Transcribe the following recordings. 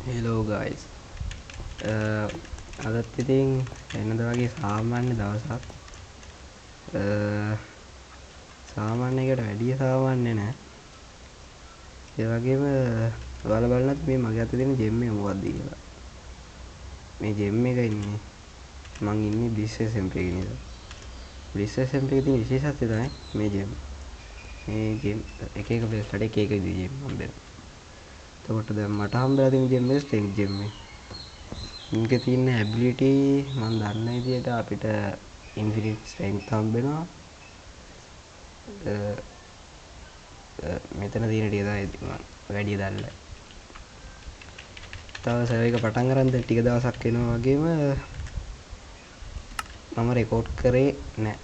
Hello guys. අදත් ඉතින් වෙනද වගේ සාමාන්‍ය දවසක්. සාමාන්‍යයකට වැඩිය සාමාන්‍ය නෑ. ඒ වගේම ඔයාලා බලනත් මේ මගේ අතේ තියෙන ජෙම් එක මොකක්ද කියලා. මේ ජෙම් එක ඉන්නේ මං ඉන්නේ බ්ලිස් SMP එකේ නේද. බ්ලිස් SMP එකේ තියෙන විශේෂත්වය තමයි මේ ජෙම්. මේ ජෙම් එක එක ප්ලේස්ලට එක එක විදිහේ ජෙම් හම්බෙනවා. එතකොට දැන් මට හම්බෙලා තියෙන ජෙම් එක ස්ට්‍රෙන්ග් ජෙම් එක. මේකේ තියෙන ඇබිලිටි මම දන්න විදිහට අපිට ඉන්ෆිනිට් ස්ට්‍රෙන්ග්ත් හම්බෙනවා. මෙතන තියෙන ටික තමයි මම වැඩි දන්නේ. තව සර්වර් එක පටන් ගන්න දැන් ටික දවසක් වෙනවා වගේම මම රෙකෝඩ් කරේ නැහැ.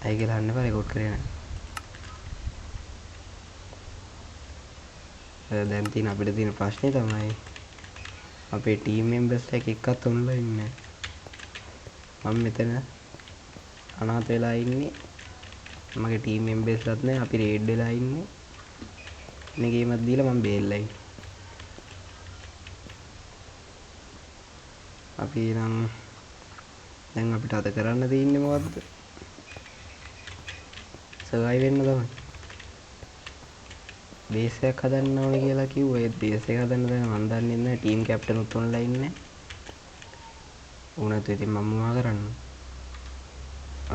ඇයි කියලා අහන්න එපා රෙකෝඩ් කරේ නැහැ. දැන් තියෙන අපිට තියෙන ප්‍රශ්නේ තමයි අපේ ටීම් මෙම්බර්ස්ලා එකක්වත් ඔන්ලයින් නැහැ. මම මෙතන අනාථ වෙලා ඉන්නේ. මගේ ටීම් මෙම්බර්ස්ලාත් නැහැ. අපි රේඩ් වෙලා ඉන්නේ. මේ ගේමක් දීලා මම බේරලා ඉන්නේ. අපි නම් දැන් අපිට අද කරන්න තියෙන්නේ මොකද්ද? සර්වයිව් වෙන්න තමයි. බේස් එකක් හදන්න ඕනේ කියලා කිව්වා. ඒත් බේස් එක හදන්න දැන් මම දන්නේ නැහැ. ටීම් කැප්ටන් උත් ඔන්ලයින් නැහැ. උනත් ඉතින් මම මොනවා කරන්න?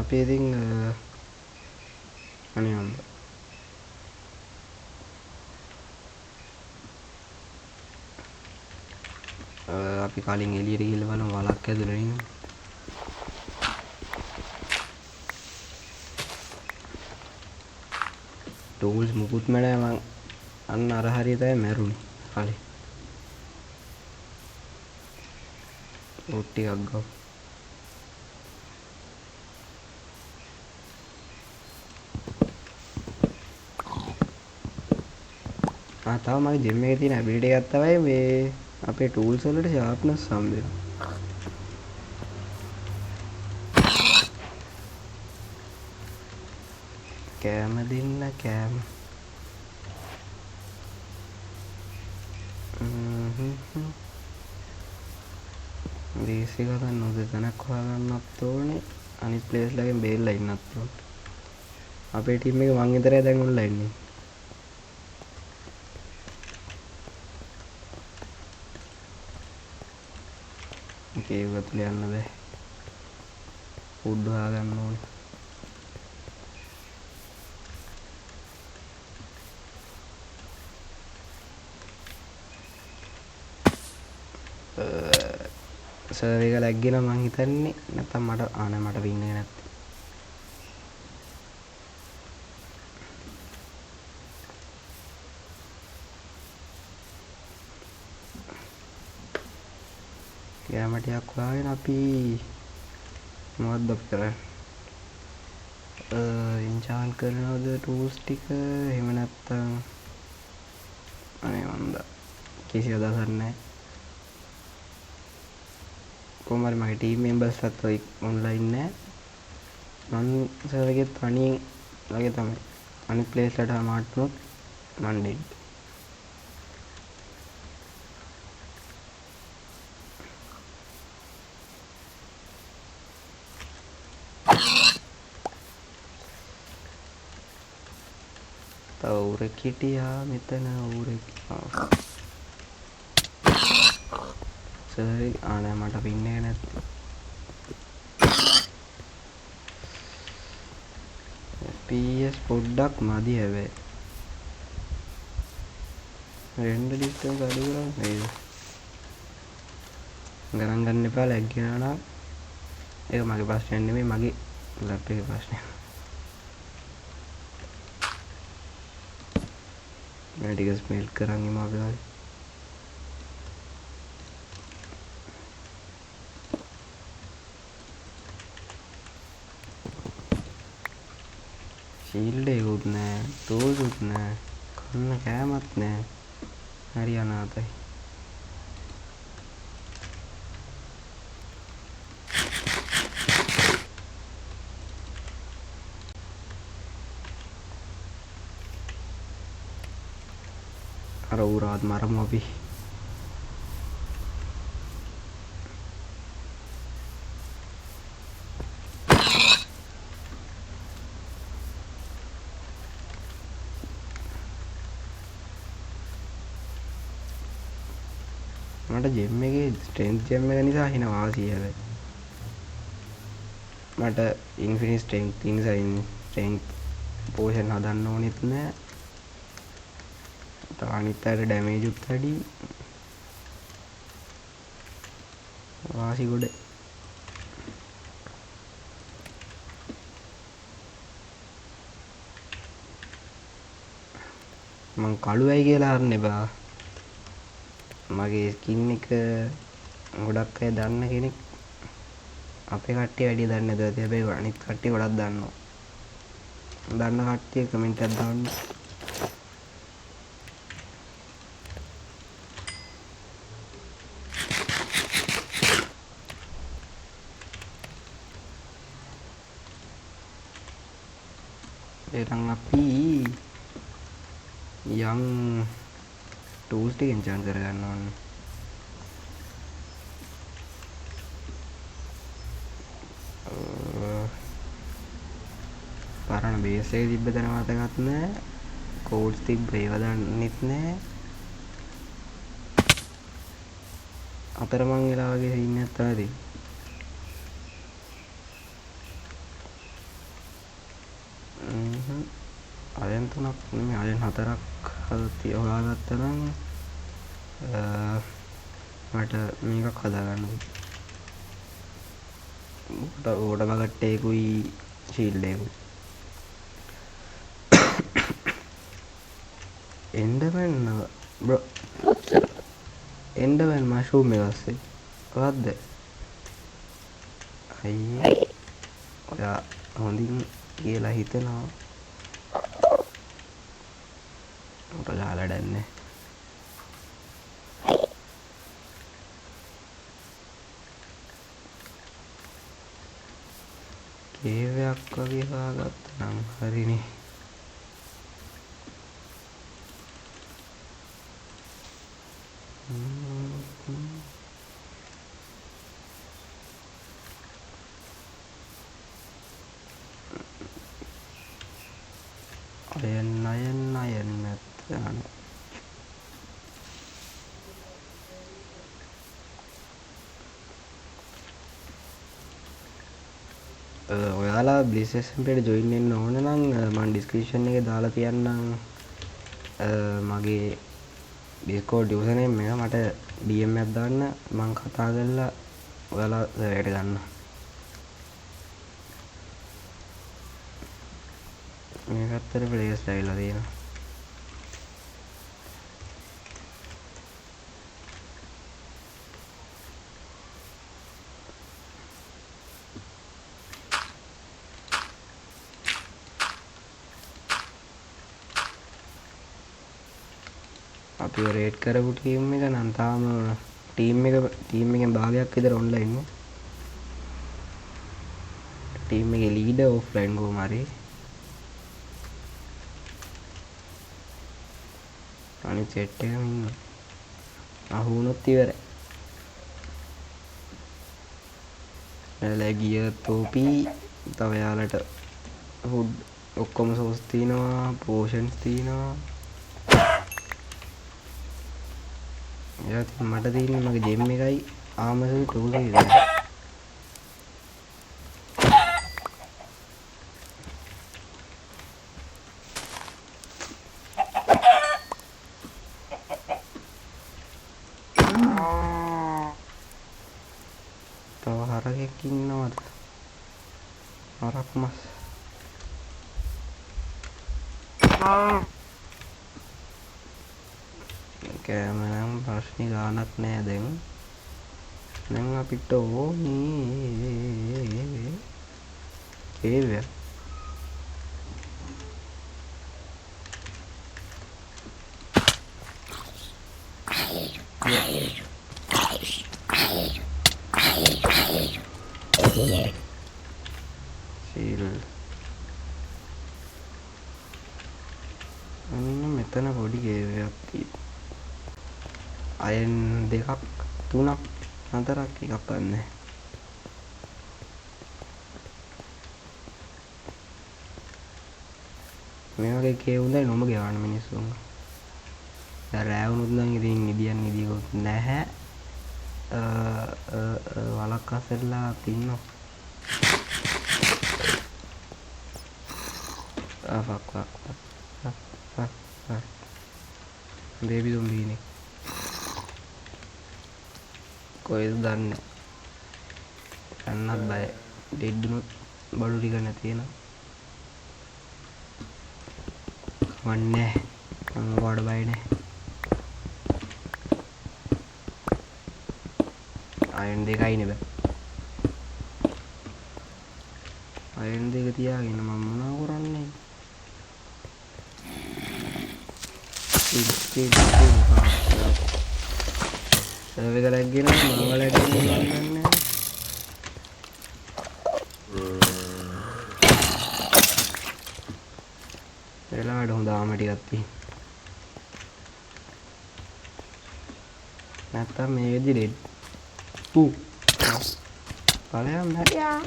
අපි ඉතින් අනේ මම අපි කලින් එළියට ගිහලා බලමු වලක් ඇතුළේ ඉන්න. ටූල්ස් මුකුත්ම නැහැ මං අන්න අර හරිය තමයි මැරුණේ කලින්. ඔට් ටිකක් ගමු. තව මගේ ජිම් එකේ තියෙන ඇබිලිටි එකක් තමයි මේ අපේ ටූල්ස් වලට ෂාර්ප්නස් හම්බෙනවා. කෑම දෙන්න කෑම. බේස් එක ගන්න උදේ තැනක් හොයාගන්නත් ඕනේ. අනිත් ප්ලේස් ලගෙන් බේරලා ඉන්නත් ඕනේ. අපේ ටීම් එක මං විතරයි දැන් ඔන්ලයින් ඉන්නේ. කේව් ඇතුළේ යන්න බෑ. ෆුඩ් හොයාගන්න ඕනේ. සර්වර් එක ලැග් වෙනවා මං හිතන්නේ. නැත්තම් මට වින් එක නැත්තේ. කෑම ටිකක් හොයාගෙන අපි මොකද්ද අපි කරන්නේ? එන්චාන්ට් කරනවද ටූල්ස් ටික? එහෙම නැත්තම් අනේ මන්ද කිසි අදහසක් නැහැ. කොහොම හරි මගේ ටීම් මෙම්බර්ස්ලත් ඔය ඔන්ලයින් නැහැ. මං සර්වර් එකේ තනියෙන් වගේ තමයි. අනිත් ප්ලේස් වලට මාට් වුණොත් මන් ඩෙඩ්. තව ඌරෙක් හිටියා මෙතන ඌරෙක්. සර්වර් නෑ මට පින් එක නැත්තේ. FPS පොඩ්ඩක් මදි හැබැයි. රෙන්ඩර් ඩිස්ටන්ස් අඩු කරන්න නේද? ගණන් ගන්න එපා ලැග් වෙනවා නම්. ඒක මගේ ප්‍රශ්නයක් නෙමෙයි මගේ ලැප් එකේ ප්‍රශ්නයක්. මේ ටික ස්මෙල් කරන් ඉමු අපි හරි. ශීල්ඩ් එකකුත් නෑ, ටූල්ස් උත් නෑ, කන්න කෑමත් නෑ. හරි අනාතයි. අර ඌරවත් මරමු අපි. මට ජෙම් එකේ ස්ට්‍රෙන්ත් ජෙම් එක නිසා හින වාසිය හැබැයි මට ඉන්ෆිනිට් ස්ට්‍රෙන්ත් නිසා ස්ට්‍රෙන්ත් පෝෂන් හදන්න ඕනෙත් නෑ අනිත් අයට ඩැමේජ් උත් වැඩි වාසි ගොඩ මං කළුවයි කියලා අරන්න එපා මගේ ස්කින් එක ගොඩක් අය දන්න කෙනෙක් අපේ කට්ටිය වැඩි දන්නේ නැතුව ඇති හැබැයි අනිත් කට්ටිය ගොඩක් දන්නවා දන්න කට්ටිය කමෙන්ට් එකක් දාන්න එහෙනම් අපි යම් ටූල්ස් ටික එන්චාන්ට් කරගන්න ඕනේ පරණ බේස් එකේ තිබ්බ තැන මතකත් නෑ කෝඩ්ස් තිබ්බ ඒවා දන්නෙත් නෑ අතරමං වෙලා වගේ සීන් එකක් තමයි තියෙන්නේ අයන් 3ක් නෙමෙයි අයන් 4ක් හොයාගත්තා නම් මට මේකක් හදාගන්න ඕඩ බගට්ටේකුයි ශීල්ඩ් එකකුයි එන්ඩර්මන් බ්‍රෝ එන්ඩර්මන් මෂරූම් එක අස්සේ මොකද්ද අයියේ ඔයා හොඳින් කියලා හිතනවා උට ගහලා දැන්නේ කේවයක් වගේ හොයාගත්තා නම් හරිනේ අයන් නැත්නම් ඔයාලා බ්ලිස් SMP එකට ජොයින් වෙන්න ඕන නම් මම ඩිස්ක්‍රිප්ෂන් එකේ දාලා තියන්නම් මගේ Discord username එක මට DM එකක් දාන්න මම කතා කරලා ඔයාලා සර්වර් එකට ගන්න මේක අතර ප්ලේස් දාලා තියෙනවා අපි රේට් කරපු ටීම් එක නම් තාම ටීම් එකෙන් භාගයක් විතර ඔන්ලයින් නේ ටීම් එකේ ලීඩර් ඔෆ්ලයින් කොහොම හරි අනිත් සෙට් එකම ඉන්න අහු වුණොත් ඉවරයි ලැගිය තෝපි තව යාලට හුඩ් ඔක්කොම සෝස් තියෙනවා පෝෂන්ස් තියෙනවා මට තියෙන්නේ මගේ ජෙම් එකයි ආමසල් ටූල් එකයි තව හරකෙක් ඉන්නවද හරක් මස් කෑම නම් ප්‍රශ්නේ ගානක් නෑ දැන් අපිට ඕනේ කේවයක් සීල් මෙතන පොඩි කේවයක් තියෙනවා අයන් 2ක් 3ක් 4ක් එකක් ගන්න මේ වගේ කේවුන්දයි නොම ගෙවන්න මිනිස්සුන් දැන් රෑ වුණොත් නම් ඉතින් නිදියන් නිදියොත් නැහැ වලක් අස්සෙල්ලා තින්නෝ බේබි දුම්බීනේ කොයිද දන්නේ යන්නත් බය ඩෙඩ්ඩුනුත් බඩු ටික නැතින කවන්නේ මම වඩ බය නෑ අයන් දෙකයිනේ බෑ අයන් දෙක තියාගෙන මම මොනව කරන්නේ සර්වර් එක ලැග්ගෙන මම ලැග්ගෙන ගන්නන්නේ වෙලාවට හොඳ ආම ටිකක් තියෙන නැත්තම් මේ වෙද්දි ඩෙඩ් ඵලයන් නැතියා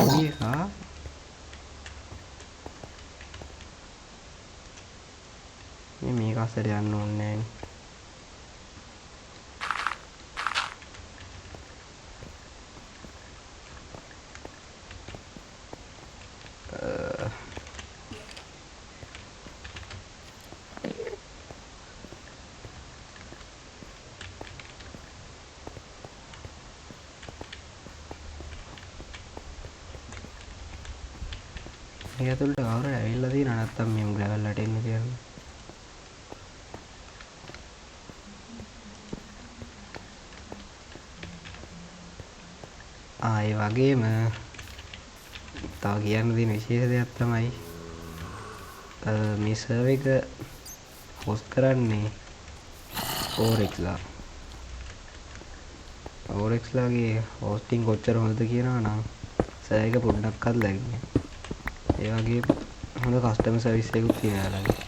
මේකා මේක අස්සට යන්න ඕනේ නෑනේ මේක ඇතුළට කවුරු ඇවිල්ලා තියෙනවද නැත්තම් මේ ග්‍රැවල් වලට එන්න කියන්නේ ඒ වගේම තව කියන්න තියෙන විශේෂ දෙයක් තමයි මේ සර්වර් එක හොස්ට් කරන්නේ Oryx ලාගේ හොස්ටිං කොච්චර හොඳද කියනවා නම් සර්වර් එක පොඩ්ඩක්වත් ලැග්න්නේ ඒ වගේ හොඳ කස්ටමර් සර්විස් එකකුත් තියෙනවා යාළුවනේ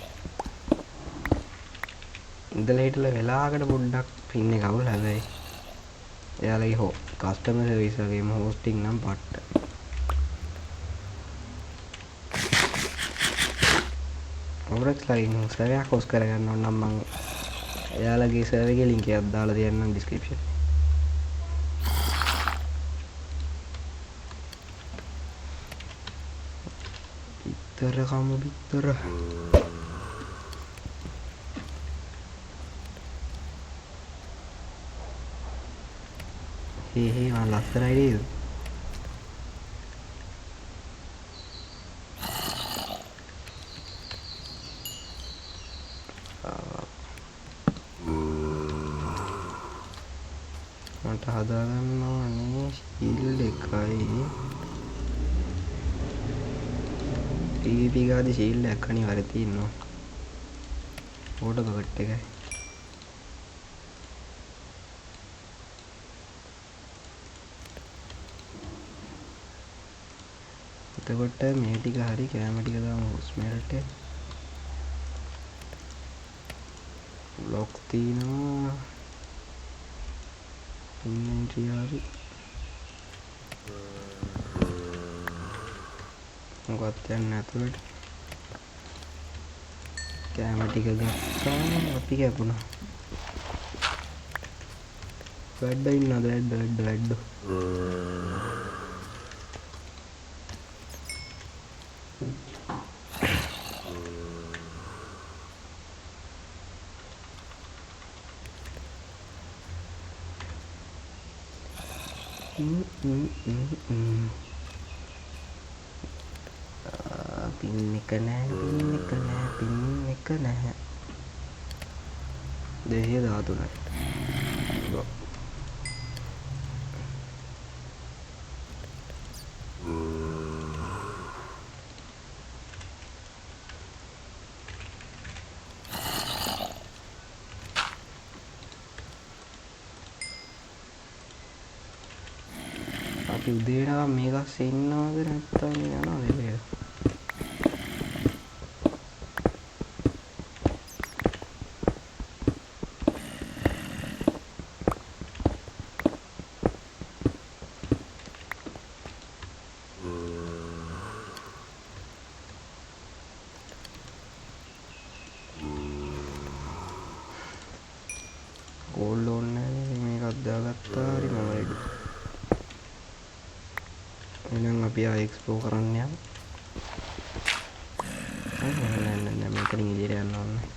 ඉඳලා හිටලා වෙලාවකට පොඩ්ඩක් පින් එක අවුල් හැබැයි එයාලගේ කස්ටමර් සර්විස් වගේම හොස්ටිං නම් පට්ට Oryx ලාගෙන් සර්වර් එක හොස්ට් කරගන්න ඕන නම් මම එයාලගේ සර්වර් එකේ ලින්ක් එකක් දාලා තියන්නම් description bitter kamu bitter hehe මම ලස්සනයි නේද මට හදාගන්න ඕනේ ශීල්ඩ් එකයි PVP ගාදී ශීල්ඩ් එකක් අනිවාර්යයෙන් තියෙනවා ඕටෝ බකට් එකයි එතකොට මේ ටික හරි කැම ටික දාමු ස්මෙල්ට් එක බ්ලොක් තියෙනවා ඉන්වෙන්ටරි හරි මොකක්ද යන්නේ ඇතුළට කැම ටික ගත්තා අපි කැපුණා වැඩ ඉන්නවද වැඩ පින් එක නැහැ දෙහිය 13යි අපි උදේට මේකස් ඉන්නවද නැත්නම් යනවද මේක කෝල් ඕනේ නැහැ මේකත් දාගත්තා හරි මම රෙඩි එහෙනම් අපි ආ එක්ස්ප්ලෝර් කරන්න යමු නෑ මේකෙන් ඉදිරියට යන්න ඕනේ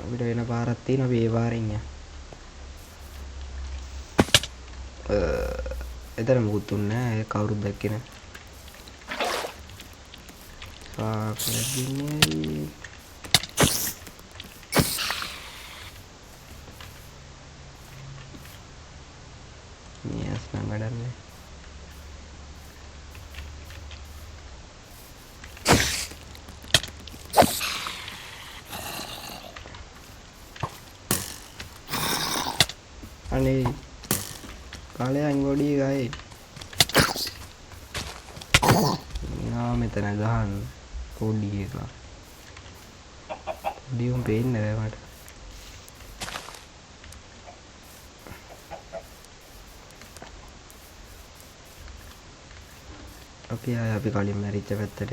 අපිට වෙන පාරක් තියෙනවා අපි ඒ පාරෙන් යමු එතන මොකුත් නැහැ කවුරුත් දැක්කේ නැහැ සාකලදිනේ නියස් නම් වැඩන්නේ අනේ කාලයන් ගොඩි ගයි මෙතන ගහන්න පොඩි එක පොඩි උන් පේන්නේ නැහැ මට අපි කලින් මැරිච්ච පැත්තට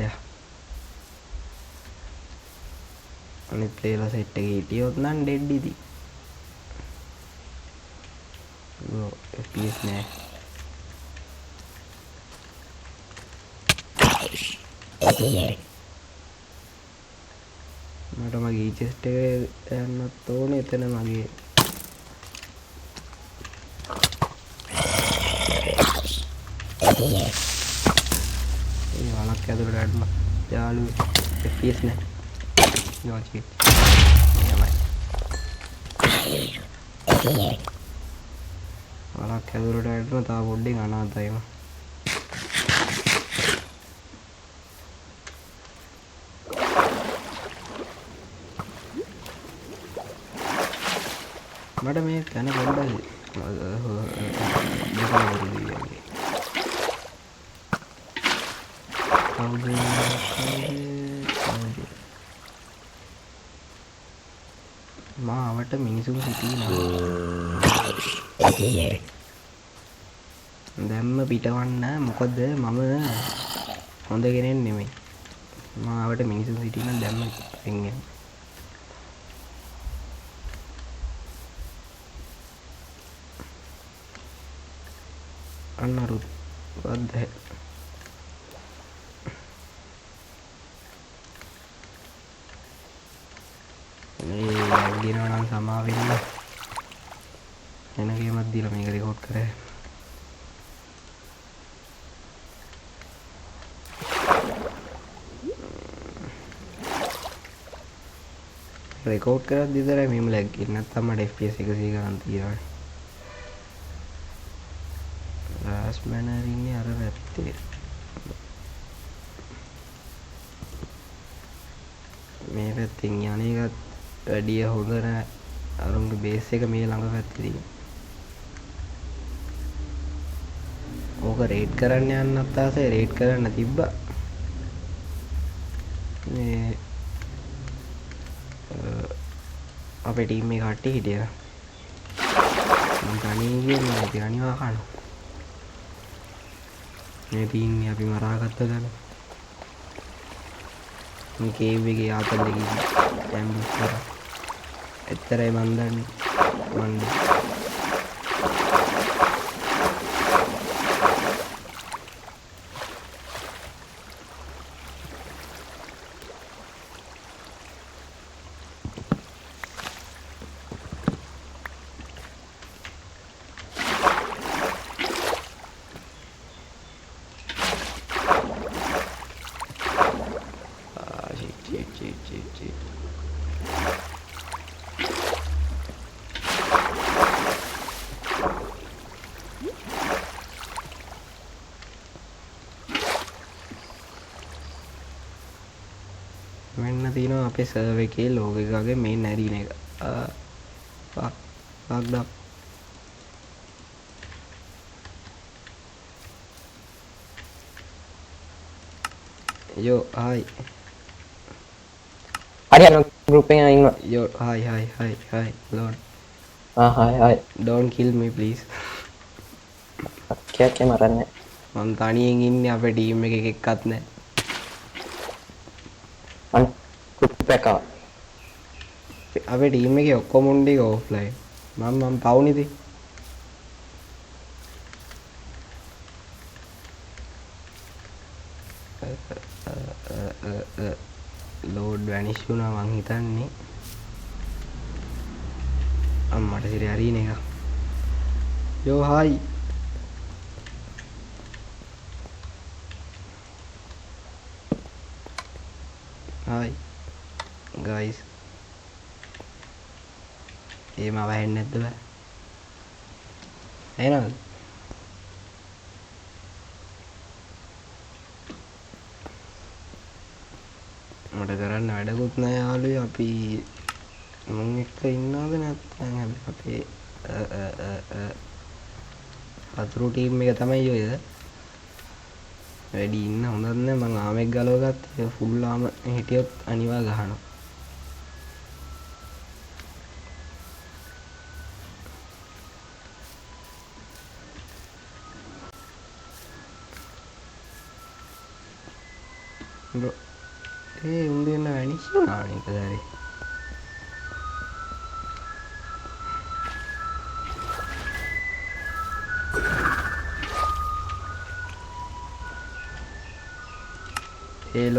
අනිත් ප්ලේලා සෙට් එකේ හිටියොත් නම් ඩෙඩ් ඉදි FPS නෑ මට මගේ චෙස්ට් එක යන්නත් ඕනේ එතන මගේ ඒ වලක් ඇතුළට ඇඩම යාළුවෝ FPS නෑ යෝචි යමයි වලක් ඇතුළට ඇඩම තා පොඩ්ඩෙන් අනාතයිම මට මේ තැන පොඩ්ඩක් මාවට මිනිසුන් සිටිනවා දැම්ම පිටවන්න මොකද මම හොඳ කෙනෙක් නෙමෙයි මාවට මිනිසුන් සිටින දැම්ම එන්නේ අන්නරුත් වද්ද මේ ලැග්ගෙනවා නම් සමා වෙන්න එන ගේමක් දීලා මේක රෙකෝඩ් කරේ රෙකෝඩ් කරද්දි විතරයි මෙහෙම ලැග් එන්නේ නැත්නම් මට FPS 100 ගණන් තියෙනවා ලාස්ට් මැනර් ඉන්නේ අර පැත්තේ මේ පැත්තෙන් යන එකත් වැඩිය හොඳ නෑ අරුන්ගේ බේස් එක මේ ළඟ පැත්තේ තියෙන ඕක රේඩ් කරන්න යන්නත් ආසේ රේඩ් කරන්න තිබ්බා මේ අපේ ටීම් එක කට්ටිය හිටියා මම තනියෙන් ගියේ මම අනිවා කන මේ තින්නේ අපි මරාගත්ත ගන්න මේ කේව් එකේ ආතල් එකේ ඇම්බුස් කරා එතරම් මන් දන්නේ මන් මෙන්න තියෙනවා අපේ සර්වර් එකේ ලෝගෝ එකගේ මේ නැරින එක fucked up yo hi හරි අර group එකේ ඉන්නවා yo hi lord hi don't kill me please කියක් මරන්නේ මම තනියෙන් ඉන්නේ අපේ ටීම් එකේ එක්කත් නැහැ group එක ආවා. අපේ ටීම් එකේ ඔක්කොම උන්ඩි ඕෆ්ලයින් මම පවුනිති ලෝඩ් වැනිෂ් වුණා මං හිතන්නේ අම්මට සිරි හරින එක යෝ හායි හායි ගයිස් ඒ මම වැහෙන්නේ නැද්ද බෑ එනවද මට කරන්න වැඩකුත් නෑ යාළුවෝ අපි මුන් එක්ක ඉන්නවද නැත්නම් අපේ අතුරු ටීම් එක තමයි ඔය වැඩි ඉන්න හොඳත් නෑ මං ආමෙක් ගලව ගත්තා ෆුල් ආම හිටියොත් අනිවා ගහනවා bro උන් දෙන්න වැනිෂ් වුණා නේද දැරේ ඒ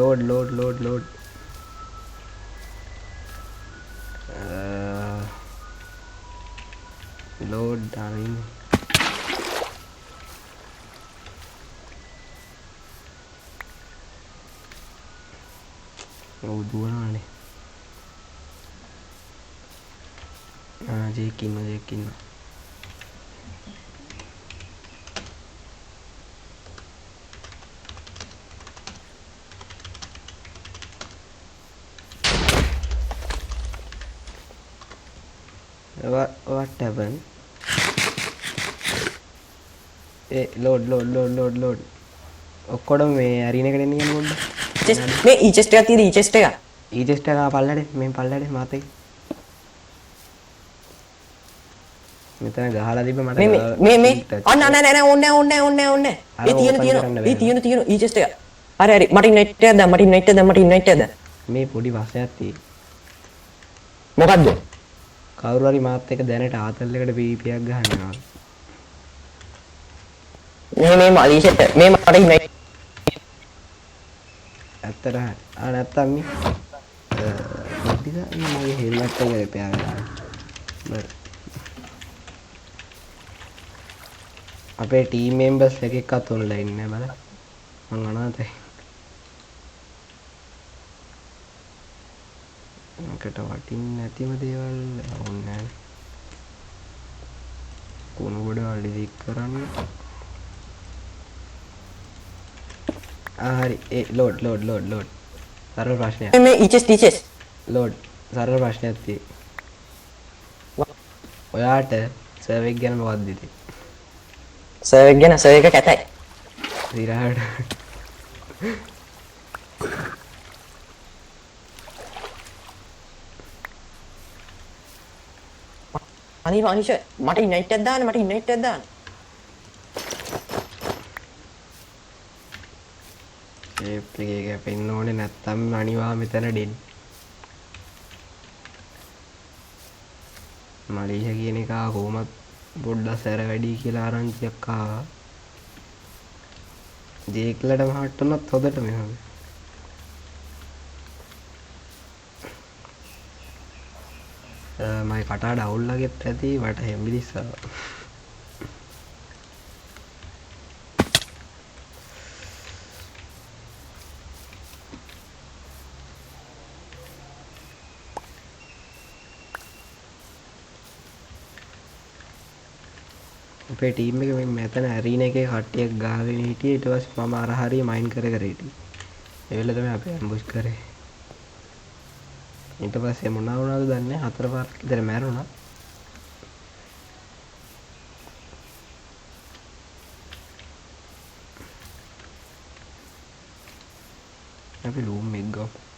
load darling දුවනවානේ ජේක් ඉන්න what happened load ඔක්කොටම මේ අරින එකට එන්න යන්න පොඩ්ඩක් මේ e-chest එකක් තියෙද e-chest එක e-chest එක පල්ලඩේ මේ පල්ලඩේ මාතේ මෙතන ගහලා තිබ්බ මට මේ අන්න නෑ ඕන්නේ ඒ තියෙන e-chest එක හරි මට ඉන්වයිට් එකක් දාන්න මේ පොඩි වාසයක් තියෙයි මොකද්ද කවුරු හරි මාත් එක්ක දැනට ආතල් එකට PvP එකක් ගහනවා මේ මලීෂට මේ මට ඉන්වයිට් ඇත්තට නැත්තම් මේ මොකද මගේ හෙල්මට් එක රිපෙයාර් කරලා අපේ ටීම් මෙම්බර්ස් එකෙක්වත් ඔන්ලයින් නෑ බල මං අනාතයි මකට වටින්නේ නැතිම දේවල් ඕනේ කුණු ගොඩ ඩිලිට් කරන්න හරි ඒ ලෝඩ් සරල ප්‍රශ්නයක් මේ e-chest ලෝඩ් සරල ප්‍රශ්නයක් තියෙයි ඔයාට සර්වර් එක ගැන මොකක්ද හිතේ සර්වර් ගැන සර්වර් එක කැතයි ඉරහට අනිවා අනිෂ මට ඉන්වයිට් එකක් දාන්න ඒප්ලිකේ කැපෙන්න ඕනේ නැත්තම් අනිවා මෙතන ඩෙඩ් මලීෂා කියන එක කොහොමත් පොඩ්ඩක් සැර වැඩි කියලා ආරංචියක් ආවා ජේක්ලට මහට්ට උනත් හොදට මෙහම මයි කටාඩ අවුල්ලගෙත් ඇති වට හෙම්බිලිස්සා අපේ ටීම් එක මෙතන ඇරීන එකේ කට්ටියක් ගාගෙන හිටියේ ඊට පස්සේ මම අර හරිය මයින් කර හිටියේ ඒ වෙලාව තමයි අපි ඇම්බුෂ් කරේ ඊට පස්සේ මොනවා වුණාද දන්නේ හතර පාරක් විතර මැරුණා අපි ලූම් එක ගමු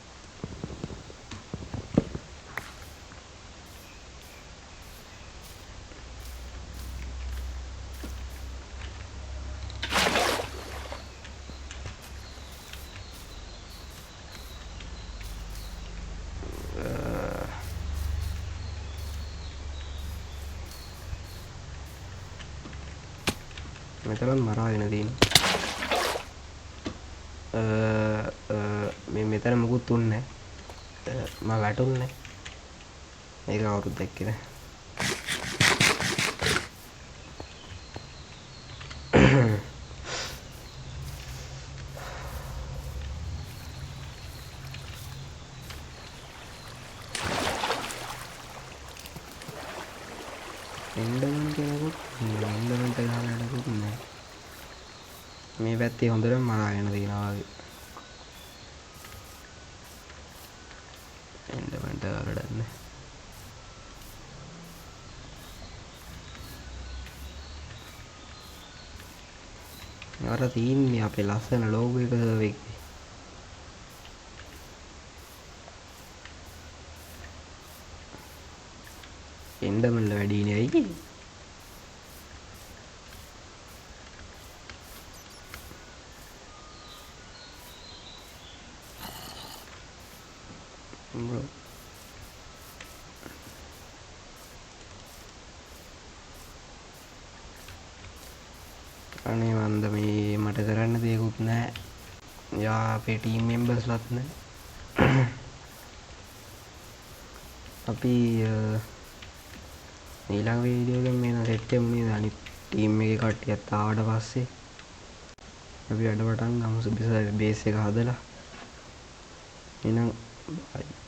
මෙතනත් මරාගෙන තියෙන්නේ මෙතන මුකුත් උන්නේ නැහැ මම වැටුන්නේ ඒක කවුරුත් දැක්කේ නැහැ එන්ඩර්මන් කෙනෙකුත් එන්ඩර්මන්ට ගහලා යනකුත් නැහැ මේ පැත්තේ හොඳටම මරාගෙන තියෙනවා වගේ එන්ඩර්මන්ට ගහලා ඩන්නේ අර තියෙන්නේ අපේ ලස්සන ලෝගෝ එක සර්වර් එකේ එන්ඩර්මන්ල වැඩිනේ ඇයි bro අනේ මන්ද මේ මට කරන්න දෙයක්වත් නැහැ යා අපේ ටීම් මෙම්බර්ස්ලත් නැහැ අපි ඊළඟ වීඩියෝ එකෙන් මේන සෙට් එකමු නේද අනිත් ටීම් එකේ කට්ටියත් ආවට පස්සේ අපි වැඩ පටන් ගමු බේස් එක හදලා එහෙනම් බයි